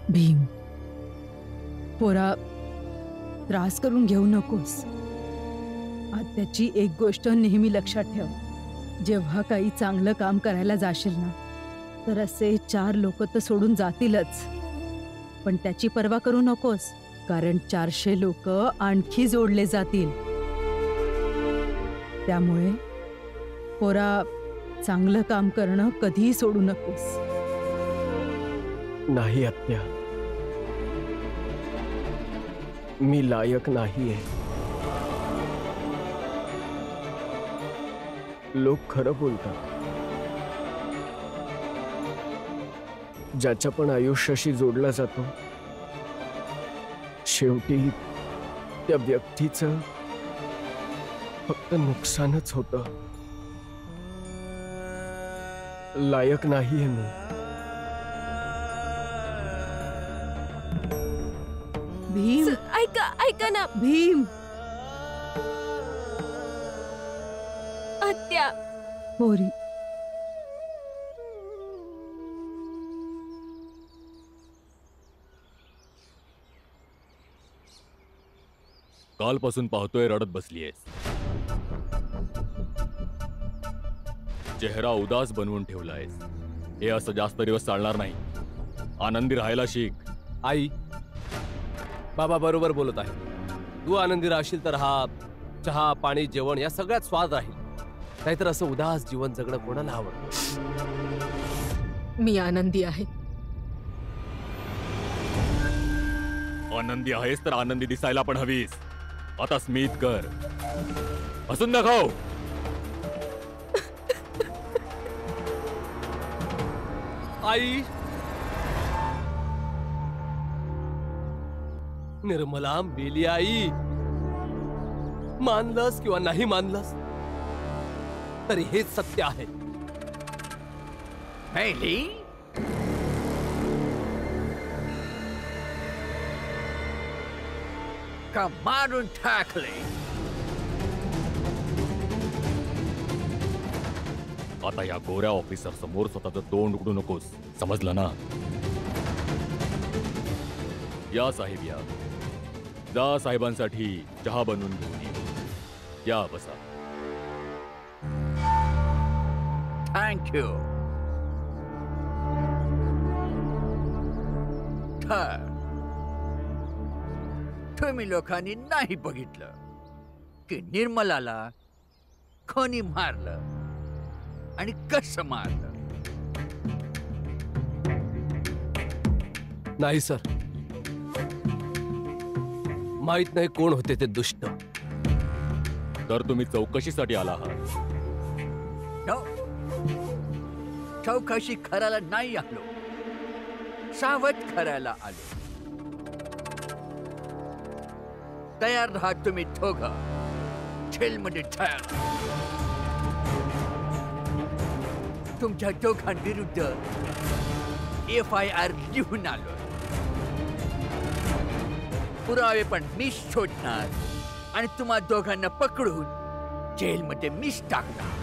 भीम, पोरा, त्रास करून घेऊ नकोस. आत्याची एक गोष्ट नेहमी लक्षात ठेव. जेव्हा काही चांगलं काम करायला जाशील ना, तर असे 4 लोक तर सोडून जातीलच. पण त्याची पर्वा करू नकोस, कारण 400 लोक आणखी जोडले जातील. त्यामुळे पोरा, चांगलं काम करणं कधीही सोडू नकोस. नाही आत्या, मी लायक नाहीये. लोक खरं बोलतात. ज्याच्या पण आयुष्याशी जोडला जातो, शेवटी त्या व्यक्तीचं फक्त नुकसानच होतं. लायक नाहीये मी. भीम, ऐका ना भीम. आत्या. पोरी, कालपासून पाहतोय रडत बसलीयस. चेहरा उदास बनवून ठेवलायस. हे असं जास्त दिवस चालणार नाही. आनंदी राहायला शिक. आई, बाबा बरोबर बोलत आहे. तू आनंदी राहशील तर हा चहा, पाणी, जेवण या सगळ्यात स्वाद राहील. नाहीतर असं उदास जीवन जगणं कोणाला आवडतं? मी आनंदी आहे. आनंदी आहेस तर आनंदी दिसायला पण हवीस. आता स्मित कर, हसून दाखव. आई, निर्मला मेली आई. मानलंस किंवा नाही मानलंस तरी हेच सत्य आहे. मेली? का मारून टाकले? आता या गोऱ्या ऑफिसर समोर स्वतःचं तोंड उघडू नकोस, समजलं ना? या साहेब या. जा साहेबांसाठी चहा बनवून घेऊन ये. या बसा. Thank you. तुम्ही लोकांनी नाही बघितलं की निर्मलाला कोणी मारलं आणि कसं मारलं? नाही सर, माहित नाही कोण होते ते दुष्ट. तर तुम्ही चौकशीसाठी आला आहात? नो, चौकशी करायला नाही आलो, सावध करायला आलो. तयार राहा तुम्ही दोघं. जेलमध्ये ठेवा. तुमच्या दोघांविरुद्ध FIR लिहून आलो. पुरावे पण मीच शोधणार आणि तुम्हा दोघांना पकडून जेलमध्ये मीच टाकणार.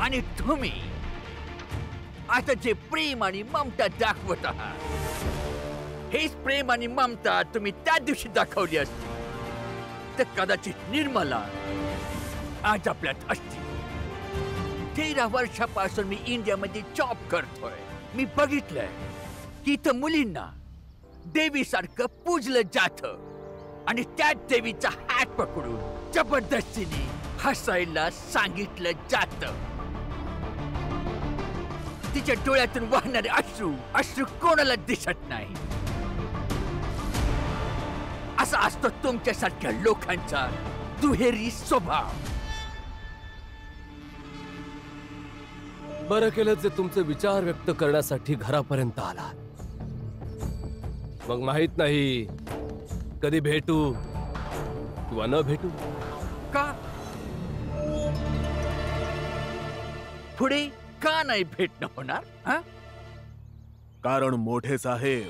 आणि तुम्ही आता जे प्रेम आणि ममता दाखवत आहात, हेच प्रेम आणि ममता तुम्ही त्या दिवशी दाखवली असती तर कदाचित निर्मला आज आपल्यात असती. 13 वर्षापासून मी इंडियामध्ये जॉब करतोय. मी बघितलंय की इथं मुलींना देवीसारखं पूजलं जातं आणि त्याच देवीचा हात पकडून जबरदस्तीने हसायला सांगितलं जातं. तिच्या डोळ्यातून वाहणारे अश्रू कोणाला दिसत नाही. असा असतो तुमच्यासारख्या लोकांचा दुहेरी स्वभाव. बरं केलं जे तुमचे विचार व्यक्त करण्यासाठी घरापर्यंत आलात. मग माहित नाही कधी भेटू किंवा न भेटू. का पुढे का नाही भेटणं होणार? हा? कारण मोठे साहेब,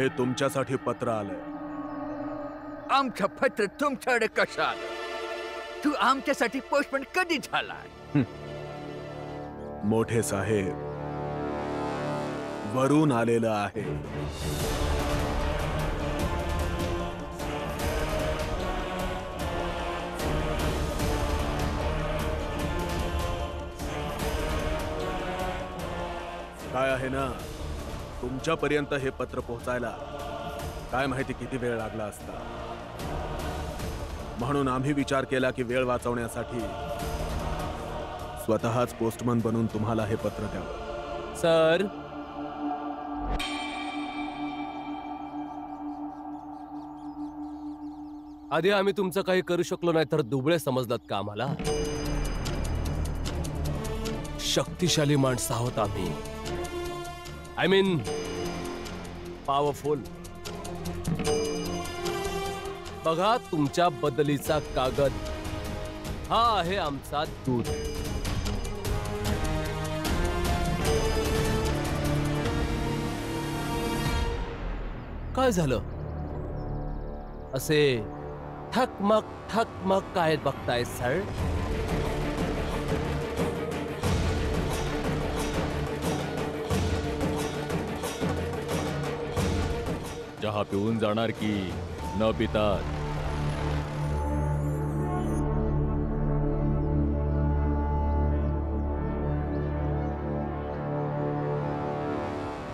हे तुमच्यासाठी पत्र आलंय. आमचं पत्र तुमच्याकडे कसं आलं? तू आमच्यासाठी पोस्टमन कधी झालाय? मोठे साहेब, वरून आलेलं आहे. काय आहे ना, तुमच्यापर्यंत हे पत्र पोहोचायला काय माहिती किती वेळ लागला असता. म्हणून आम्ही विचार केला की वेळ वाचवण्यासाठी स्वतःच पोस्टमन बनून तुम्हाला हे पत्र द्यावं. सर, आधी आम्ही तुमचं काही करू शकलो नाही तर दुबळे समजलात का आम्हाला? शक्तिशाली माणसं आहोत आम्ही. I mean powerful. बघा, तुमच्या बदलीचा कागद हा आहे आमचा दूध. काय झालं? असे ठकमक काय बघताय सर? चहा पिऊन जाणार की न पितात?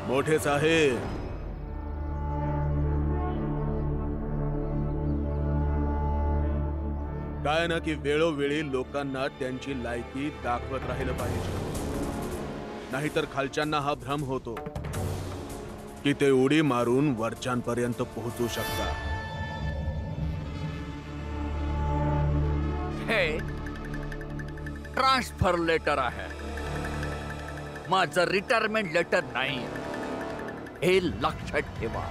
मोठे साहेब, काय ना की वेळोवेळी लोकांना त्यांची लायकी दाखवत राहिलं पाहिजे. नाहीतर खालच्यांना हा भ्रम होतो की ते उडी मारून वरच्यांपर्यंत पोहोचू शकतात. हे ट्रान्सफर लेटर आहे, माझं रिटायरमेंट लेटर नाही. हे लक्षात ठेवा.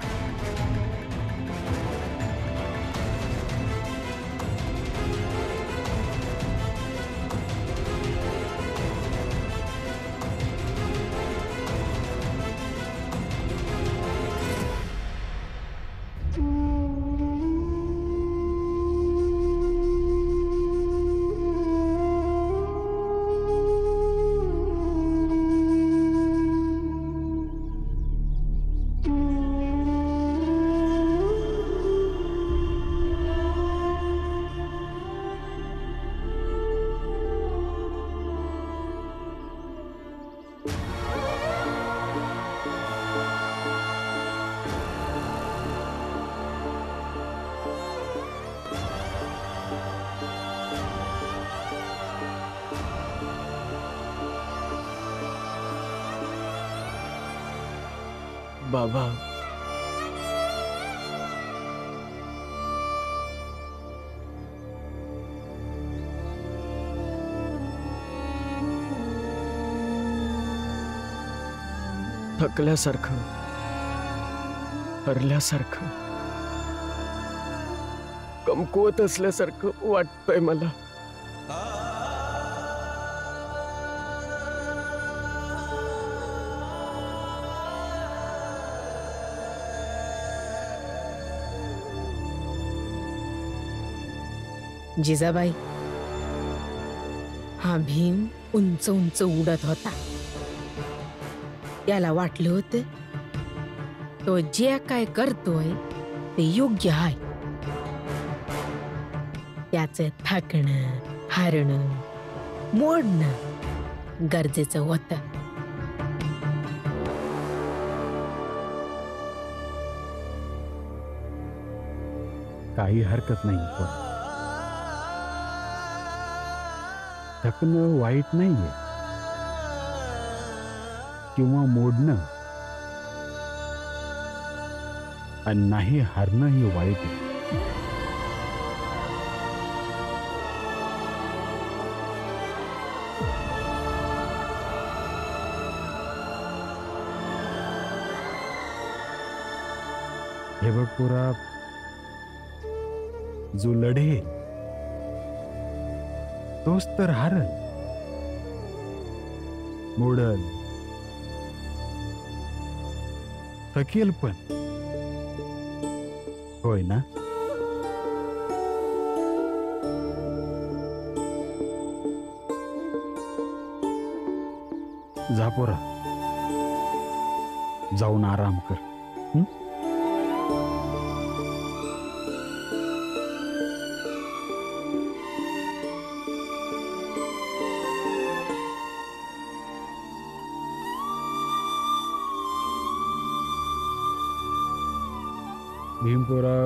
बाबा, थकल्यासारखं, हरल्यासारखं, कमकुवत असल्यासारखं वाटतंय मला. जिजाबाई, हा भीम उंच उंच उडत होता. याला वाटलं होतं तो जे काय करतोय ते योग्य आहे. त्याचं थकणं, हारणं, मोडणं गरजेचं होतं. काही हरकत नाही, पण थकणं वाईट नाहीये किंवा मोडणं, आणि नाही हारणं ही वाईट आहे. हे बघ पुरा, जो लढेल तोच तर हारल, मोडल, थकेल पण होय ना? जा पोरा, जाऊन आराम कर. हं? भीमपोरा,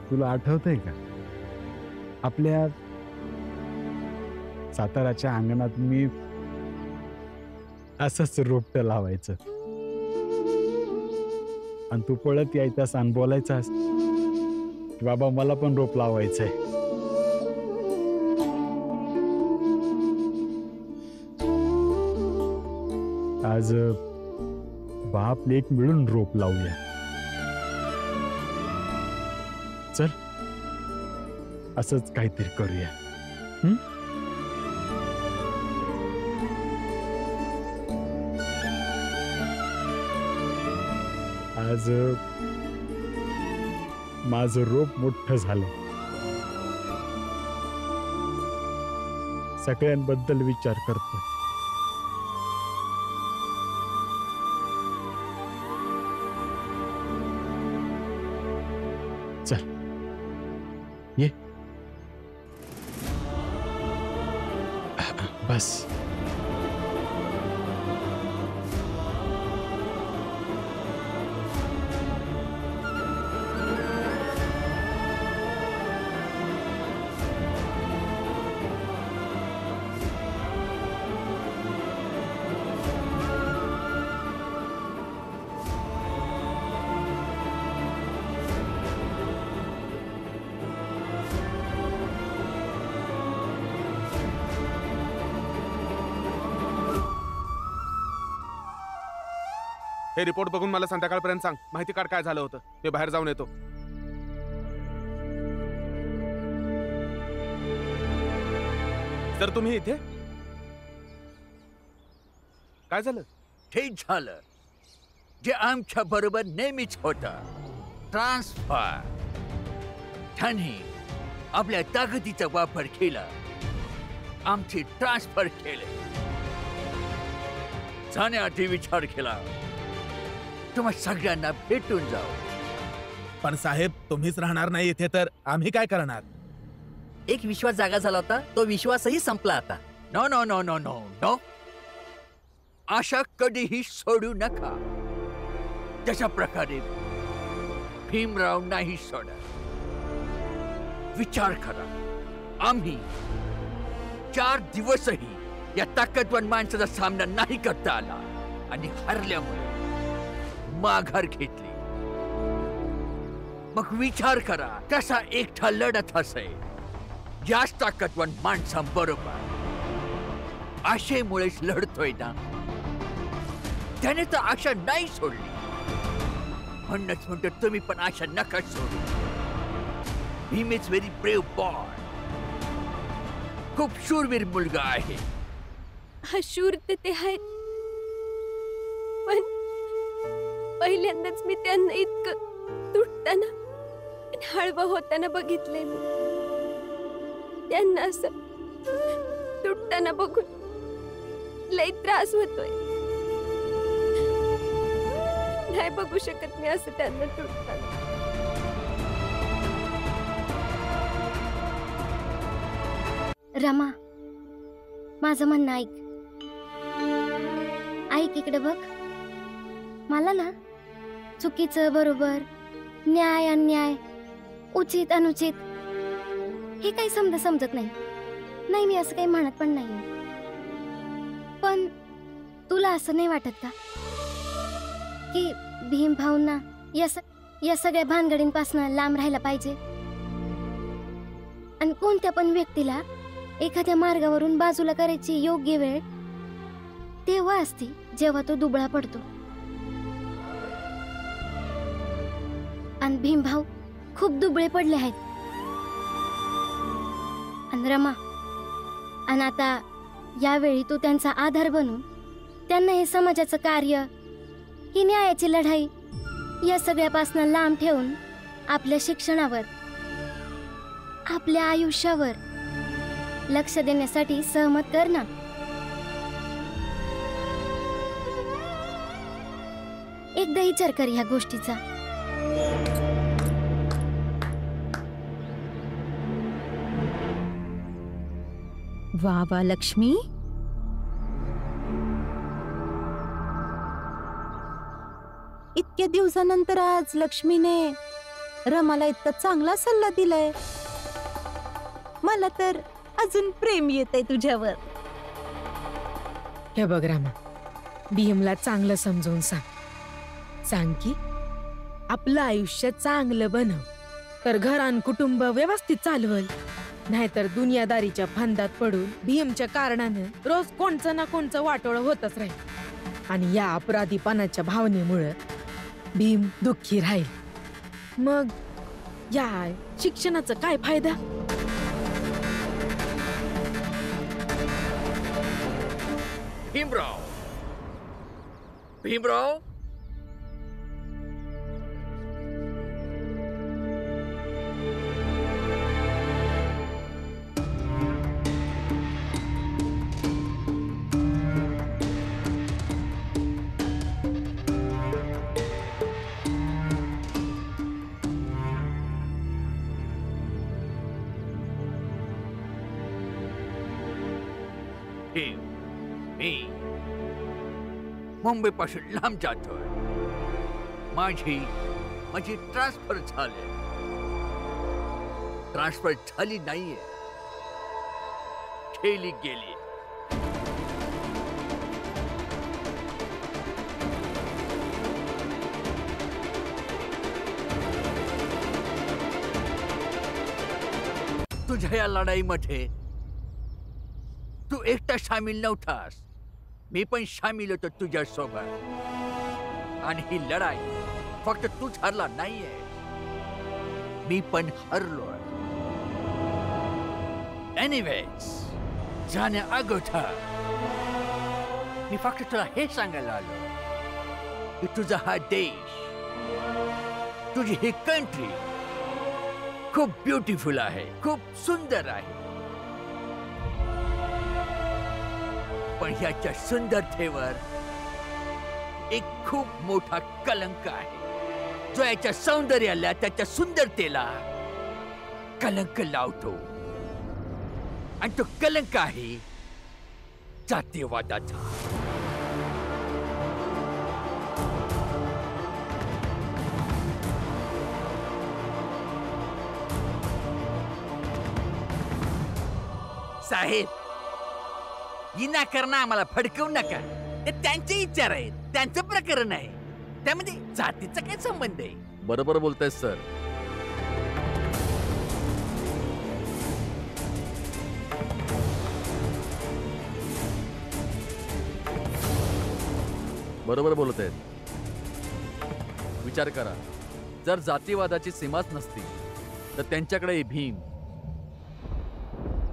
तुला आठवतंय का आपल्या साताराच्या अंगणात मी असंच रोपटं लावायचं आणि तू पळत यायचास आणि बोलायचास की बाबा मला पण रोप लावायचंय. आज बाप लेक मिळून रोप लावूया. चल, असंच काहीतरी करूया. हं? आज माझं रोप मोठं झालं. सगळ्यांबद्दल विचार करतो. चल ये, बस. हे रिपोर्ट बघून मला संध्याकाळपर्यंत सांग. माहिती काढ काय झालं होतं. ते बाहेर जाऊन येतो. तर तुम्ही इथे काय झालं? ते झालं जे आमच्या बरोबर नेहमीच होतं. ट्रान्सफर. त्यांनी आपल्या ताकदीचा वापर केला. आमची ट्रान्सफर केले. जाण्याआधी विचार केला तुम्हा सगळ्यांना भेटून जाऊ. पण साहेब, तुम्हीच राहणार नाही इथे तर आम्ही काय करणार? एक विश्वास जागा झाला होता, तो विश्वासही संपला आता. No no no no no no. आशा कधीही सोडू नका. तशा प्रकारे भीमराव नाही सोडत. विचार करा, आम्ही 4 दिवसही या ताकदवान माणसाचा सामना नाही करता आला आणि हरल्यामुळे माघार घेतली. मग विचार करा कसा एकटा लढत असेल याच ताकदवान माणसांबरोबर. आशेमुळेच लढतोय ना. त्याने तर आशा नाही सोडली. म्हणूनच म्हणतो तुम्ही पण आशा नका सोडू. Bhim is very brave boy. खूप शूरवीर मुलगा आहे. हा शूर ते आहेत, पण पहिल्यांदाच मी त्यांना इतकं तुटताना आणि हळवं होताना बघितलंय. मी त्यांना असं तुटताना बघून लई त्रास होतोय. नाही बघू शकत मी असं त्यांना तुटताना. रमा, माझं म्हणणं ऐक. ऐक, इकडे बघ. मला ना चुकीचं बरोबर, न्याय अन्याय, उचित अनुचित हे काही समजत नाही. नाही, मी असं काही म्हणत पण नाही. पण तुला असं नाही वाटत का की भीम भाऊंना या सगळ्या भानगडींपासून लांब राहायला पाहिजे? आणि कोणत्या पण व्यक्तीला एखाद्या मार्गावरून बाजूला करायची योग्य वेळ तेव्हा असते जेव्हा तो दुबळा पडतो. आणि भीमभाऊ खूप दुबळे पडले आहेत. आणि रमा, आणि आता यावेळी तू त्यांचा आधार बनून त्यांना हे समाजाचं कार्य, ही न्यायाची लढाई या सगळ्यापासून लांब ठेवून आपल्या शिक्षणावर, आपल्या आयुष्यावर लक्ष देण्यासाठी सहमत कर ना. एकदा विचार कर ह्या गोष्टीचा. वा वा लक्ष्मी, इतक्या दिवसानंतर आज लक्ष्मीने रमाला इतका चांगला सल्ला दिलाय. मला तर अजून प्रेम येतंय तुझ्यावर. हे बघ रामा, भीमला चांगलं समजून सांग की आपलं आयुष्य चांगलं बनव, तर घर आणि कुटुंब व्यवस्थित चालवल. नाहीतर दुनियादारीच्या फंदात पडून भीमच्या कारणानं रोज कोणचं ना कोणचं वाटोळ होतच राहील. आणि या अपराधीपणाच्या भावनेमुळे भीम दुःखी राहील. मग या शिक्षणाचा काय फायदा? भीमराव, भीमराव, मी मुंबई पासून लांब जातोय. माझी ट्रान्सफर झाली नाहीये, केली गेली. तुझ्या या लढाईमध्ये तू एकटा सामील नव्हतास. मी पण सामील होतो तुझ्या सोबत. आणि ही लढाई फक्त तूच हरला नाहीये, मी पण हरलोय. एनिवेज, जाण्या अगोदर मी फक्त तुला हे सांगायला आलो की तुझा हा देश, तुझी ही कंट्री खूप ब्युटिफुल आहे, खूप सुंदर आहे. पण ह्याच्या सुंदरतेवर एक खूप मोठा कलंक आहे, जो याच्या सौंदर्याला, त्याच्या सुंदरतेला कलंक लावतो. आणि तो कलंक आहे जातीयवादाचा. साहेब, विनाकारण आम्हाला फडकवू नका. ते त्यांचे विचार आहेत, त्यांचं प्रकरण आहे, त्यामध्ये जातीचा काय संबंध आहे? बरोबर बोलताय सर. बरोबर बोलत आहेत. विचार करा, जर जातीवादाची सीमाच नसती तर त्यांच्याकडे भीम,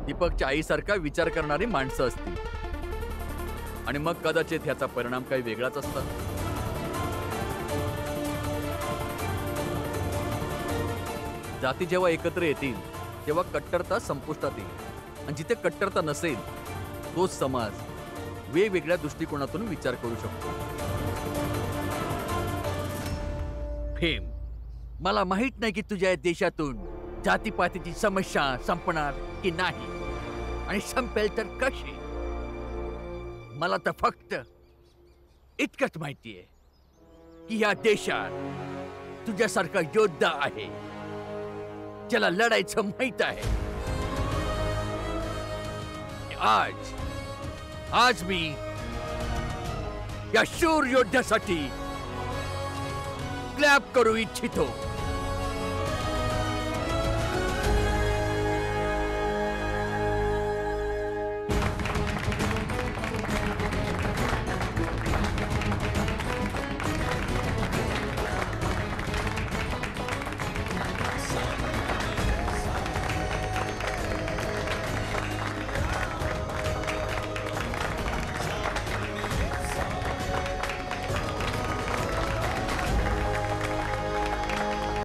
दीपकच्या आईसारखा विचार करणारी माणसं असती. आणि मग कदाचित ह्याचा परिणाम काही वेगळाच असता. जाती जेव्हा एकत्र येतील तेव्हा कट्टरता संपुष्टात येईल. आणि जिथे कट्टरता नसेल तोच समाज वेगवेगळ्या दृष्टिकोनातून विचार करू शकतो. भीम, मला माहित नाही की तुझ्या देशातून जातीपातीची समस्या संपणार की नाही, आणि संपेल तर कशी. मला तर फक्त इतकंच माहितीये की या देशात तुझ्यासारखा योद्धा आहे, ज्याला लढायचं माहित आहे. आज मी या शूर योद्ध्यासाठी क्लॅप करू इच्छितो.